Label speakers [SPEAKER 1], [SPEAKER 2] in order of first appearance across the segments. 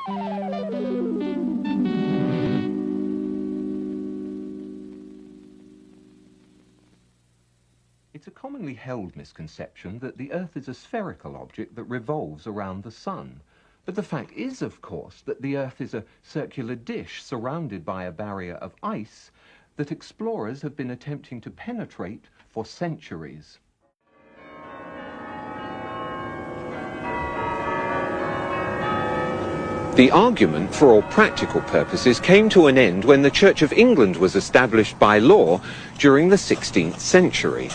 [SPEAKER 1] It's a commonly held misconception that the Earth is a spherical object that revolves around the Sun. But the fact is, of course, that the Earth is a circular dish surrounded by a barrier of ice that explorers have been attempting to penetrate for centuries. The argument, for all practical purposes, came to an end when the Church of England was established by law during the 16th century.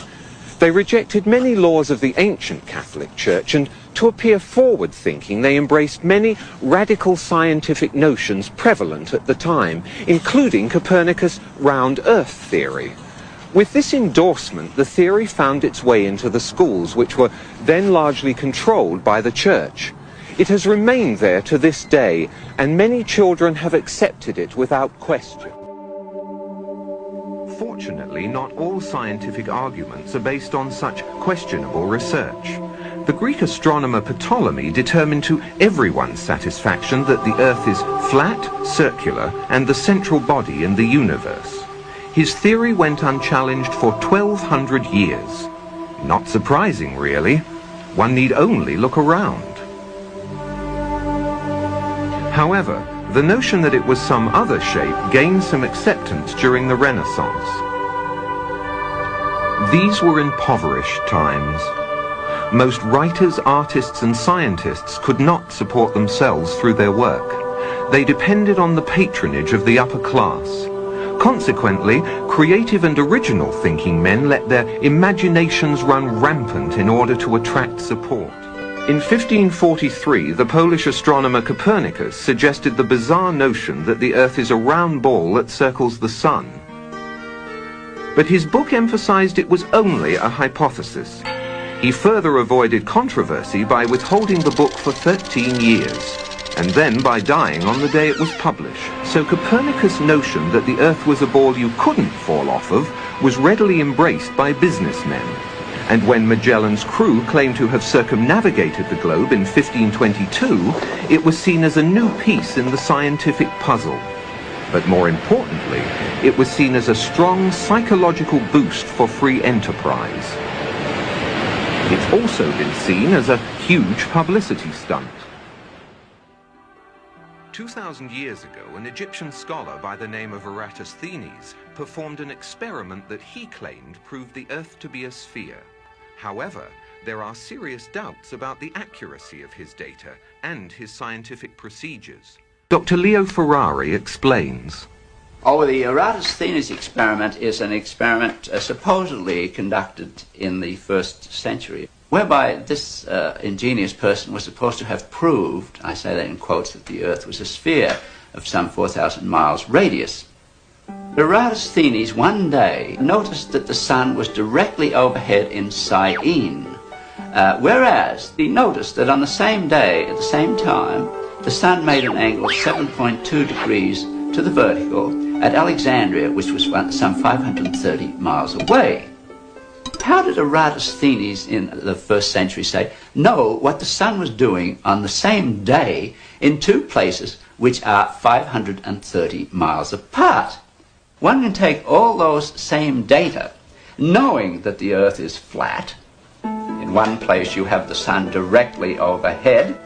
[SPEAKER 1] They rejected many laws of the ancient Catholic Church, and to appear forward-thinking, they embraced many radical scientific notions prevalent at the time, including Copernicus' round Earth theory. With this endorsement, the theory found its way into the schools, which were then largely controlled by the Church. It has remained there to this day, and many children have accepted it without question. Fortunately, not all scientific arguments are based on such questionable research. The Greek astronomer Ptolemy determined to everyone's satisfaction that the Earth is flat, circular, and the central body in the universe. His theory went unchallenged for 1,200 years. Not surprising, really. One need only look around. However, the notion that it was some other shape gained some acceptance during the Renaissance. These were impoverished times. Most writers, artists, and scientists could not support themselves through their work. They depended on the patronage of the upper class. Consequently, creative and original thinking men let their imaginations run rampant in order to attract support. In 1543, the Polish astronomer Copernicus suggested the bizarre notion that the Earth is a round ball that circles the Sun. But his book emphasized it was only a hypothesis. He further avoided controversy by withholding the book for 13 years, and then by dying on the day it was published. So Copernicus' notion that the Earth was a ball you couldn't fall off of was readily embraced by businessmen. And when Magellan's crew claimed to have circumnavigated the globe in 1522, it was seen as a new piece in the scientific puzzle. But more importantly, it was seen as a strong psychological boost for free enterprise. It's also been seen as a huge publicity stunt. 2,000 years ago, an Egyptian scholar by the name of Eratosthenes performed an experiment that he claimed proved the Earth to be a sphere. However, there are serious doubts about the accuracy of his data and his scientific procedures. Dr. Leo Ferrari explains.
[SPEAKER 2] The Eratosthenes experiment is an experiment supposedly conducted in the 1st century, whereby this ingenious person was supposed to have proved, I say that in quotes, that the Earth was a sphere of some 4,000 miles radius. Eratosthenes one day noticed that the Sun was directly overhead in Syene, whereas he noticed that on the same day, at the same time, the Sun made an angle of 7.2 degrees to the vertical at Alexandria, which was some 530 miles away. How did Eratosthenes in the 1st century know what the Sun was doing on the same day in two places which are 530 miles apart? One can take all those same data, knowing that the Earth is flat. In one place you have the Sun directly overhead,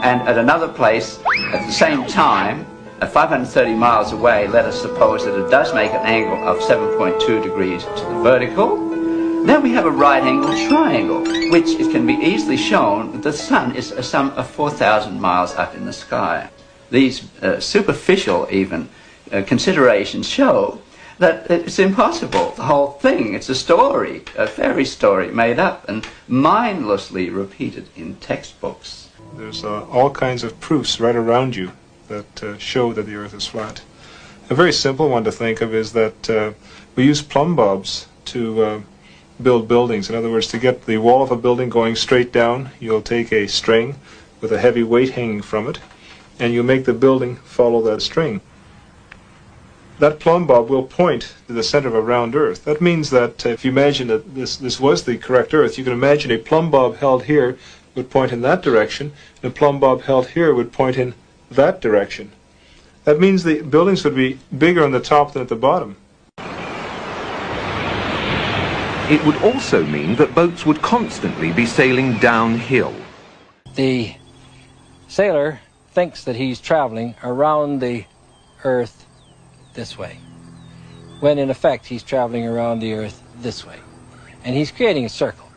[SPEAKER 2] and at another place, at the same time, at 530 miles away, let us suppose that it does make an angle of 7.2 degrees to the vertical. Then we have a right-angled triangle, which it can be easily shown that the Sun is some 4,000 miles up in the sky. These superficial, even, considerations show that it's impossible. The whole thing, it's a story, a fairy story made up and mindlessly repeated in textbooks.
[SPEAKER 3] There's all kinds of proofs right around you that show that the Earth is flat. A very simple one to think of is that we use plumb bobs to build buildings. In other words, to get the wall of a building going straight down, you'll take a string with a heavy weight hanging from it, and you make the building follow that string. That plumb bob will point to the center of a round Earth. That means that if you imagine that this was the correct Earth, you can imagine a plumb bob held here would point in that direction, and a plumb bob held here would point in that direction. That means the buildings would be bigger on the top than at the bottom.
[SPEAKER 1] It would also mean that boats would constantly be sailing downhill.
[SPEAKER 4] The sailor thinks that he's traveling around the Earth this way, when in effect he's traveling around the Earth this way. And he's creating a circle.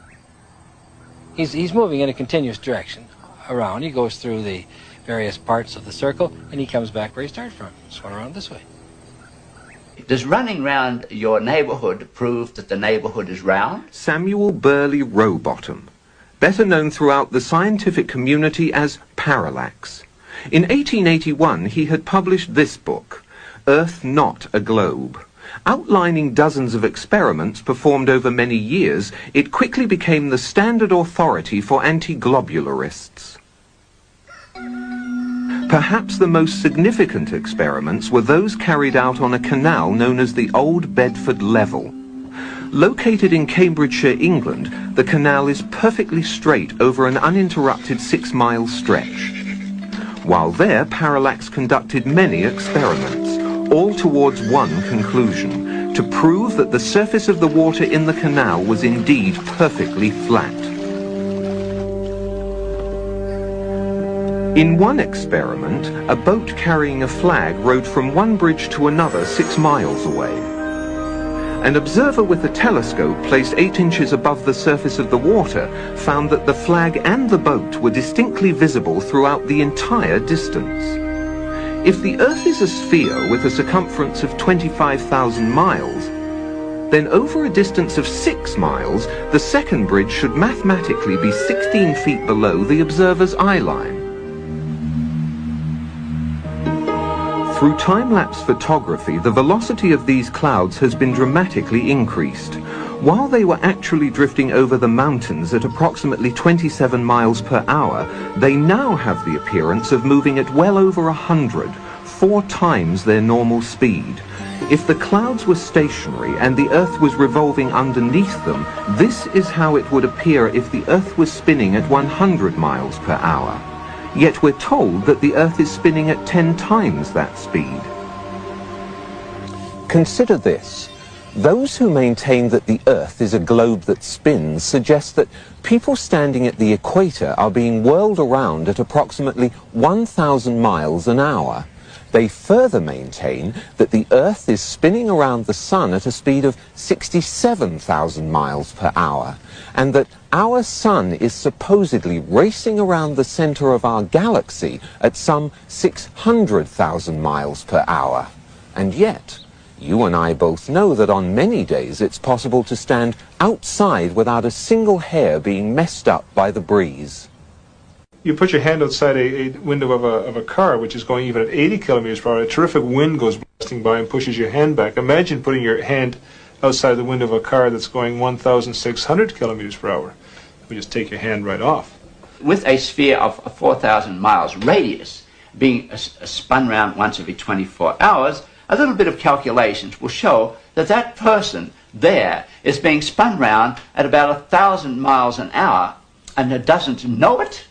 [SPEAKER 4] He's moving in a continuous direction around. He goes through the various parts of the circle, and he comes back where he started from, swung around this way.
[SPEAKER 2] Does running round your neighborhood prove that the neighborhood is round?
[SPEAKER 1] Samuel Burley Rowbottom, better known throughout the scientific community as Parallax. In 1881 he had published this book, Earth Not a Globe. Outlining dozens of experiments performed over many years, it quickly became the standard authority for anti-globularists. Perhaps the most significant experiments were those carried out on a canal known as the Old Bedford Level. Located in Cambridgeshire, England, the canal is perfectly straight over an uninterrupted 6-mile stretch. While there, Parallax conducted many experiments, all towards one conclusion: to prove that the surface of the water in the canal was indeed perfectly flat. In one experiment, a boat carrying a flag rowed from one bridge to another 6 miles away. An observer with a telescope placed 8 inches above the surface of the water found that the flag and the boat were distinctly visible throughout the entire distance. If the Earth is a sphere with a circumference of 25,000 miles, then over a distance of 6 miles, the second bridge should mathematically be 16 feet below the observer's eye line. Through time-lapse photography, the velocity of these clouds has been dramatically increased. While they were actually drifting over the mountains at approximately 27 miles per hour, they now have the appearance of moving at well over 100, 4 times their normal speed. If the clouds were stationary and the Earth was revolving underneath them, this is how it would appear if the Earth was spinning at 100 miles per hour. Yet we're told that the Earth is spinning at 10 times that speed. Consider this. Those who maintain that the Earth is a globe that spins suggest that people standing at the equator are being whirled around at approximately 1,000 miles an hour. They further maintain that the Earth is spinning around the Sun at a speed of 67,000 miles per hour, and that our Sun is supposedly racing around the center of our galaxy at some 600,000 miles per hour. And yet, you and I both know that on many days it's possible to stand outside without a single hair being messed up by the breeze.
[SPEAKER 3] You put your hand outside a window of a car which is going even at 80 kilometers per hour, a terrific wind goes blasting by and pushes your hand back. Imagine putting your hand outside the window of a car that's going 1,600 kilometers per hour. You just take your hand right off.
[SPEAKER 2] With a sphere of 4,000 miles radius being spun round once every 24 hours, a little bit of calculations will show that that person there is being spun round at about 1,000 miles an hour and doesn't know it.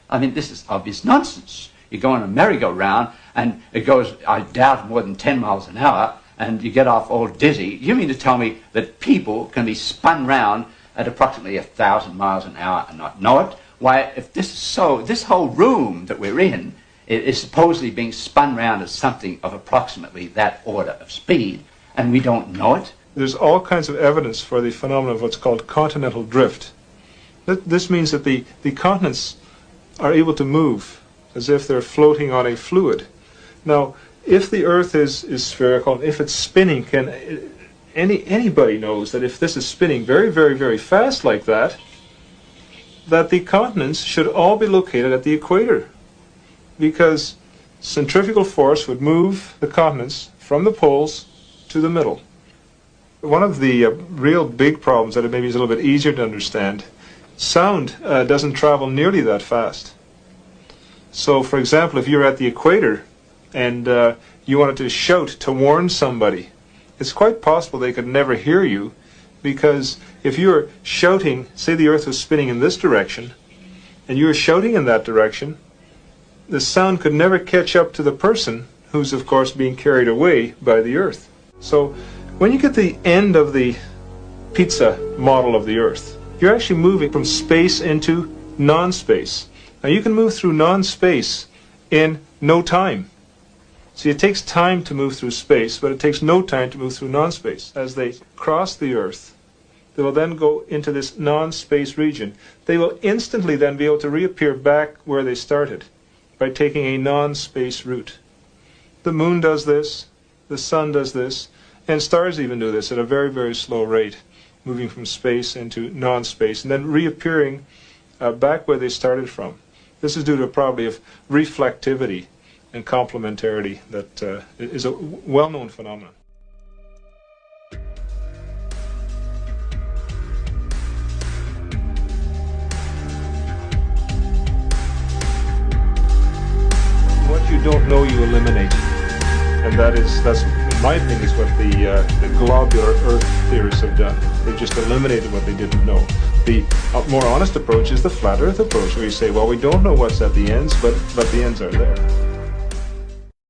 [SPEAKER 2] I mean, this is obvious nonsense. You go on a merry-go-round and it goes, I doubt, more than 10 miles an hour, and you get off all dizzy. You mean to tell me that people can be spun round at approximately 1,000 miles an hour and not know it? Why, if this is so, this whole room that we're in is supposedly being spun round at something of approximately that order of speed, and we don't know it?
[SPEAKER 3] There's all kinds of evidence for the phenomenon of what's called continental drift. This means that the continents are able to move as if they're floating on a fluid. Now, if the Earth is spherical, if it's spinning, anybody knows that if this is spinning very, very, very fast like that the continents should all be located at the equator, because centrifugal force would move the continents from the poles to the middle. One of the real big problems that maybe is a little bit easier to understand, sound doesn't travel nearly that fast. So, for example, if you're at the equator and you wanted to shout to warn somebody, it's quite possible they could never hear you, because if you're shouting, say the Earth was spinning in this direction, and you're shouting in that direction, the sound could never catch up to the person who's, of course, being carried away by the Earth. So when you get the end of the pizza model of the Earth, you're actually moving from space into non-space. Now you can move through non-space in no time. See, it takes time to move through space, but it takes no time to move through non-space. As they cross the Earth, they will then go into this non-space region. They will instantly then be able to reappear back where they started by taking a non-space route. The moon does this, the sun does this, and stars even do this at a very, very slow rate, moving from space into non-space and then reappearing back where they started from. This is due to a property of reflectivity and complementarity that is a well-known phenomenon. What you don't know, you eliminate, and that's in my opinion is what the globular Earth theorists have done. They've just eliminated what they didn't know. The more honest approach is the flat Earth approach, where you say, well, we don't know what's at the ends, but the ends are there.